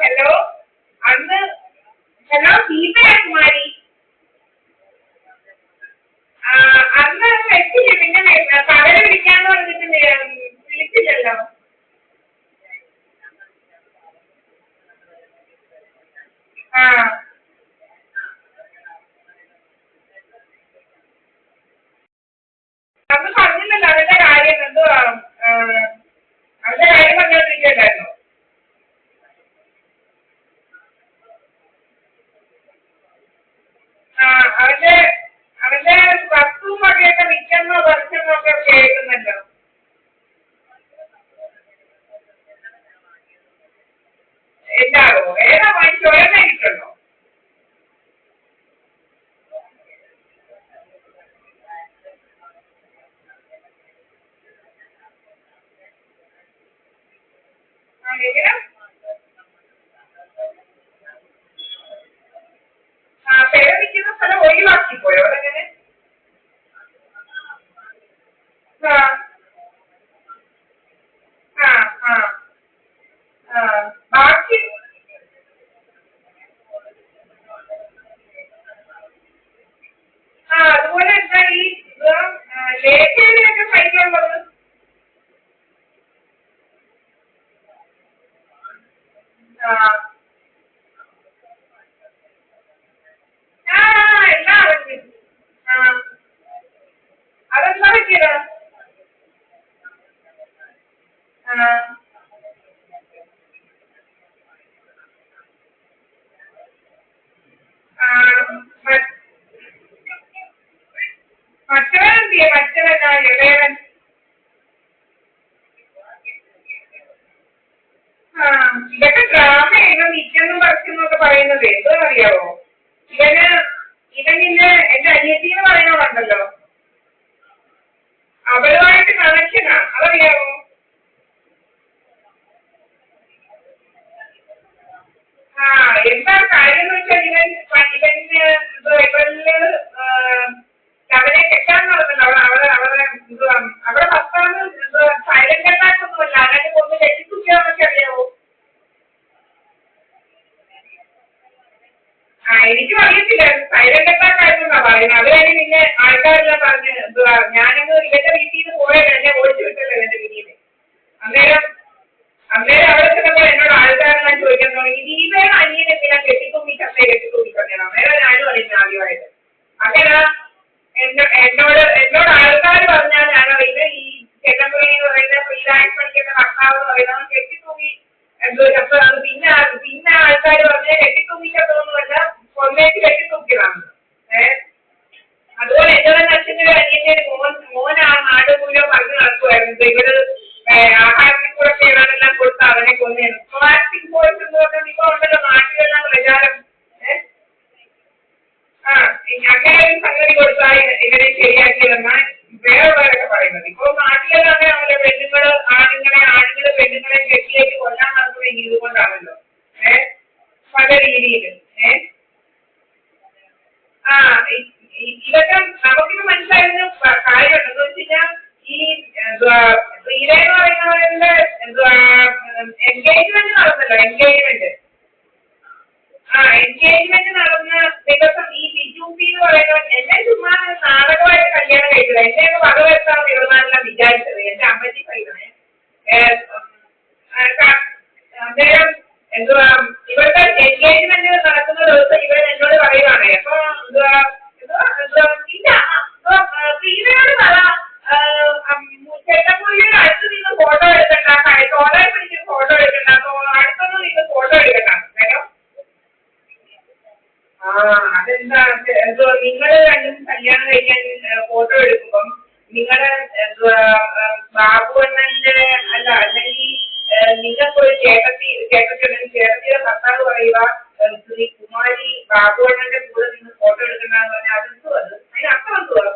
Hello അന്ന് hello ദീപകുമാരി അന്ന് വെച്ചില്ല, പിന്നെ പകരം വിളിക്കാന്ന് പറഞ്ഞിട്ട് വിളിച്ചില്ലല്ലോ. ആ അന്ന് പറഞ്ഞില്ലല്ലോ അതിന്റെ കാര്യം എന്തുവാ, അതിന്റെ കാര്യം പറഞ്ഞോണ്ടിരിക്കണ്ടായിരുന്നു. ആ അവന്റെ അവന്റെ വസ്തു വകയൊക്കെ വിൽക്കുന്നോ പറിച്ചെന്നോ ഒക്കെ കേൾക്കുന്നുണ്ടോ? എന്താവോ ഏതാ വാങ്ങിച്ചോ, ഏതാ കിട്ടുള്ളൂ? എങ്ങനെ പെര നിൽക്കുന്ന സ്ഥലം ഒഴിവാക്കി പോയോ അതെങ്ങനെ? ആ ആ ആ ആ ബാക്കി അതുപോലെ എന്താ ഈ ലേഖയിലൊക്കെ സൈറ്റുള്ളത്? ആ ആ എല്ലാം അറിഞ്ഞു. ആ അതെന്താ പറ്റിയത്? ആ ആ മറ്റവൻ എന്തിയെ, മറ്റവനാ ഇളയവൻ? ആ ഇതൊക്കെ ഡ്രാമയാണ്, നിൽക്കുന്നു പറിക്കുന്നൊക്കെ പറയുന്നത് എന്താണെന്ന് അറിയാവോ? ഇവന് ഇവനിന്ന് എന്റെ അനിയത്തിന്ന് പറയുന്നതുണ്ടല്ലോ, അവളുമായിട്ട് കണക്ഷനാ, അതറിയാവോ? ആ എന്താ കാര്യം എന്ന് വെച്ചാൽ ഇവന് അവനെ കെട്ടാൻ നടന്നല്ലോ, അവളെ എന്തുവാ അവിടെ ഭർത്താവ് സൈലന്റ് അറ്റാക്ക് ഒന്നുമല്ല, അതിനെ കൊണ്ട് കെട്ടിക്കുട്ടിയാന്നൊക്കെ അറിയാവോ? എനിക്കും അറിയത്തില്ല, സൈലന്റ് അറ്റാക്ക് ആയിരുന്നാ പറയുന്നത്. അത് കഴിഞ്ഞ് പിന്നെ ആൾക്കാരെല്ലാം പറഞ്ഞ് എന്തുവാ ഞാനങ്ങ് ഇവന്റെ വീട്ടിൽ നിന്ന് പോയത്, എന്നെ ഓടിച്ചു വിട്ടല്ലോ എന്റെ വീട്ടിൽ നിന്ന്. അന്നേരം അന്നേരം അവിടെ ചെന്നപ്പോൾ എന്നോട് ആൾക്കാരെല്ലാം ചോദിക്കാൻ തുടങ്ങി, ദീപയുടെ അനിയൻ എന്തിനാ കെട്ടിത്തൂങ്ങി ചത്തേ, കെട്ടിത്തൂങ്ങി ചത്തേനാ. അന്നേരം ഞാനും അറിയുന്നത് ആദ്യമായിട്ട്. അങ്ങനെ എന്നോട് ആൾക്കാർ പറഞ്ഞാൽ ഞാൻ അറിയുന്നത് ഈ ചെല്ലമ്പുരി എന്ന് പറയുന്ന ഫ്രീലാൻസ് പഠിക്കുന്ന ഭർത്താവ് എന്ന് പറയുന്നത് കെട്ടിത്തൂങ്ങി എന്തോ ചത്തതാണ്. പിന്നെ ആൾക്കാർ പറഞ്ഞ കെട്ടിത്തൂങ്ങി ചത്തതൊന്നുമല്ല, കൊന്നേച്ച് കെട്ടിത്തൂക്കിയതാണ്. അതുപോലെ എന്റെ തന്നെ അച്ഛൻ്റെ അനിയന്റെ മോൻ ആ നാട് മുഴുവൻ പറഞ്ഞു നടക്കുമായിരുന്നു, ഇവര് ആഹാരത്തിൽ കൂടെ സേവനെല്ലാം കൊടുത്ത് അവനെ കൊന്നേനും. പ്ലാസ്റ്റിക് ബോയ്സ് എന്ന് പറഞ്ഞാൽ ഇപ്പൊ ഉണ്ടല്ലോ നാട്ടിലെല്ലാം പ്രചാരം. അങ്ങനെ ഒരു സംഗതി കൊടുത്താൽ ഇവരെ ശരിയാക്കിയതെന്നാണ് വേറെയുള്ളവരൊക്കെ പറയുന്നത്. ഇപ്പൊ നാട്ടിലെല്ലാം അങ്ങനെയാണല്ലോ, ആണുങ്ങളെ പെണ്ണുങ്ങളെ കെട്ടിയേക്ക് കൊല്ലാൻ നടക്കുന്നത് ഇതുകൊണ്ടാണല്ലോ. പല രീതിയിൽ ആ ഇതൊക്കെ നമുക്കിത് മനസ്സിലായിരുന്ന കാര്യമുണ്ടെന്ന് വെച്ച് കഴിഞ്ഞാൽ ഈ എന്തുവാ ശ്രീലേ എന്ന് പറയുന്നവരുടെ എന്തുവാ എൻഗേജ്മെന്റ് നടന്നല്ലോ, എൻഗേജ്മെന്റ് നടന്ന ദിവസം ഈ ബിജുപി എന്ന് പറയുന്നത് എന്നെ ചുമ്മാ നാടകമായിട്ട് കല്യാണം കഴിച്ചത്, എന്നെ വകവെത്താൻ ഇവന്മാരെല്ലാം വിചാരിച്ചത്. എന്റെ അമ്മച്ചി പറയുന്നത് അന്നേരം എന്തുവാ ഇവരുടെ എൻഗേജ്മെന്റ് നടക്കുന്ന ദിവസം ഇവർ എന്നോട് പറയുവാണേ, അപ്പൊ ശ്രീലയോട് പറ ചേട്ടൻകുഴിയുടെ അടുത്ത് നിന്ന് ഫോട്ടോ എടുക്കണ്ട, തോളെ പിടിച്ച് ഫോട്ടോ എടുക്കണ്ട, അടുത്തൊന്നും നിന്ന് ഫോട്ടോ എടുക്കണ്ട. അതെന്താ എന്തോ നിങ്ങള് രണ്ടും കല്യാണം കഴിക്കാൻ ഫോട്ടോ എടുക്കുമ്പം നിങ്ങളുടെ എന്തുവാ ബാബുവണ്ണന്റെ അല്ല, അല്ലെങ്കിൽ നിങ്ങൾക്കൊരു ചേട്ടത്തിയുടെ ഭർത്താവ് പറയുക ശ്രീ കുമാരി ബാബുവണ്ണന്റെ കൂടെ നിങ്ങൾ ഫോട്ടോ എടുക്കണ്ടെന്ന് പറഞ്ഞാൽ അതെന്തുവാ, അതിനർത്ഥം എന്തുവാ?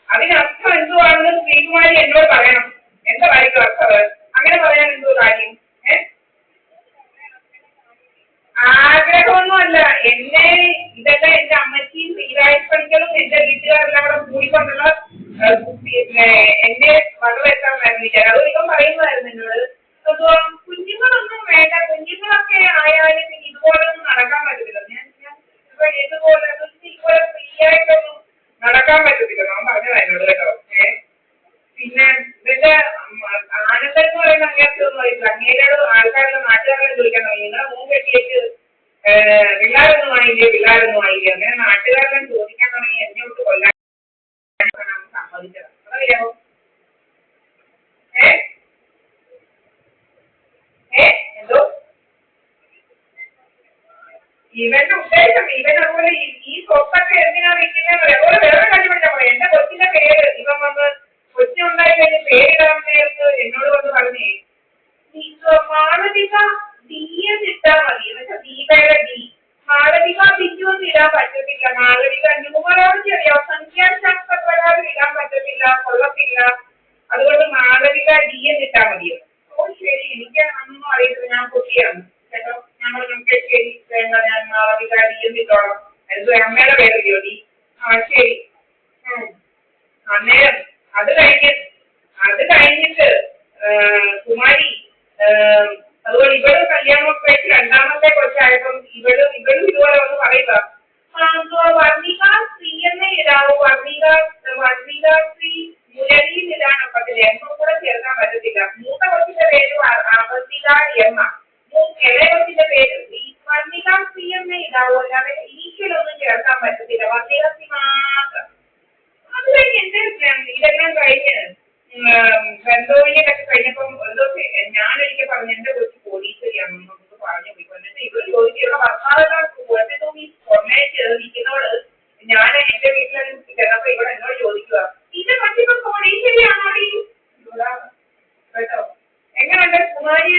അതിനർത്ഥം എന്തുവാണെന്ന് ശ്രീകുമാരി എന്നോട് പറയണം. എന്താ കാര്യം അർത്ഥം? അങ്ങനെ പറയാൻ എന്തുവാ? നാട്ടുകാരെല്ലാം കൂടെ കൂടിക്കൊണ്ടുള്ള പിന്നെ എന്നെ വകവെക്കാൻ വരുന്നില്ല. അത് ഇവൻ പറയുന്നതായിരുന്നു എന്നോട്. കുഞ്ഞുങ്ങളൊന്നും വേണ്ട, കുഞ്ഞുങ്ങളൊക്കെ ആയാലും ഇതുപോലെ ഒന്നും നടക്കാൻ പറ്റത്തില്ല. ഞാൻ ഇതുപോലെ ഇതുപോലെ ഫ്രീ ആയിട്ടൊന്നും നടക്കാൻ പറ്റത്തില്ല. ഞാൻ പറഞ്ഞതാ എന്നോട് കേട്ടോ. പിന്നെ ഇതിന്റെ ആനന്ദം എന്ന് പറയുന്ന അങ്ങനത്തൊന്നും അറിയില്ല. അങ്ങേരോട് ആൾക്കാരുടെ നാട്ടുകാരെ ചോദിക്കാൻ തുടങ്ങി, നിങ്ങളെ മൂന്ന് കെട്ടിയേക്ക് പിള്ളേരൊന്നും ആയില്ലേ. അങ്ങനെ നാട്ടുകാരെല്ലാം ചോദിക്കാൻ തുടങ്ങി. എന്നെ വിട്ട് കൊല്ലാൻ സമ്മതിച്ചത് അറിയാമോ? എന്തോ ഇവന്റെ ഉദ്ദേശം, ഇവൻ അതുപോലെ ഈ സ്വത്തൊക്കെ എന്തിനാ വിൽക്കുന്നത്? അതുപോലെ വേറെ കാര്യം പഠിച്ചാൽ പോലെ എന്റെ കൊച്ചിന്റെ പേര് ഇവൻ വന്ന് കൊച്ചിനുണ്ടായി കഴിഞ്ഞ് പേരിടാൻ നേരത്ത് എന്നോട് വന്ന് പറഞ്ഞേ, മാളവിക ഡി എന്നിട്ടാ മതി. എന്നുവെച്ചാൽ ദീപയുടെ ഡി. മാളവിക ബിജുവൊന്നും ഇടാൻ പറ്റത്തില്ല. മാളവിക ന്യൂമറോളജി അറിയാം, സംഖ്യാശാസ്ത്രപ്രകാരം ഇടാൻ പറ്റത്തില്ല, കൊള്ളത്തില്ല. അതുകൊണ്ട് മാളവിക ഡി എന്നിട്ടാ മതിയോ? ഓ ശരി, എനിക്ക് അതൊന്നും അറിയത്തില്ല, ഞാൻ കുട്ടിയാണ് കേട്ടോ. ഞങ്ങൾ നമുക്ക് ശരി വേണ്ട, ഞാൻ മാളവിക ഡി എന്നിട്ടോളാം. എന്തോ അമ്മയുടെ പേരല്ലയോ ഡി? ആ ശരി. അന്നേരം അത് കഴിഞ്ഞിട്ട് കുമാരി അതുപോലെ ഇവള് കല്യാണമൊക്കെ കഴിച്ച് രണ്ടാമത്തെ കൊച്ചായപ്പം ഇവളും ഇതുപോലെ വന്ന് പറയുക, വർണ്ണിക ശ്രീ എന്നേ ഇടാവൂ, വർണ്ണിക ശ്രീ മുരളിയിൽ ഇടാൻ ഒക്കത്തില്ല, എന്നും കൂടെ ചേർക്കാൻ പറ്റത്തില്ല. മൂത്ത കൊച്ചിന്റെ പേര് വർണ്ണിക എമ്മ, ഇളയ കൊച്ചിന്റെ പേര് വർണ്ണിക ശ്രീ എന്നേ ഇടാവൂ, അല്ലാതെ ഇനീഷ്യലൊന്നും ചേർക്കാൻ പറ്റത്തില്ല, വർണ്ണിക ശ്രീ മാത്രം. അത് കഴിഞ്ഞ് എന്റെ ഇതെല്ലാം കഴിഞ്ഞ് ബന്ധുവിനൊക്കെ കഴിഞ്ഞപ്പം എന്തോ ഞാനൊരിക്കൽ പറഞ്ഞു എന്റെ കൊച്ചു പോലീസുകാരിയാണെന്ന് പറഞ്ഞു പോയി. എന്നിട്ട് ഇവര് ചോദിച്ചു, ഇവിടെ ഭർത്താവെല്ലാം കൊന്നേച്ച് നിൽക്കുന്നോട് ഞാൻ എന്റെ വീട്ടിൽ ചെന്നപ്പോ ഇവിടെ എന്നോട് ചോദിക്കുക, ഇതിന്റെ പറ്റിപ്പോ പോലീസുകാരിയാണോ കേട്ടോ? എങ്ങനെയുണ്ട് കുമാരിയുടെ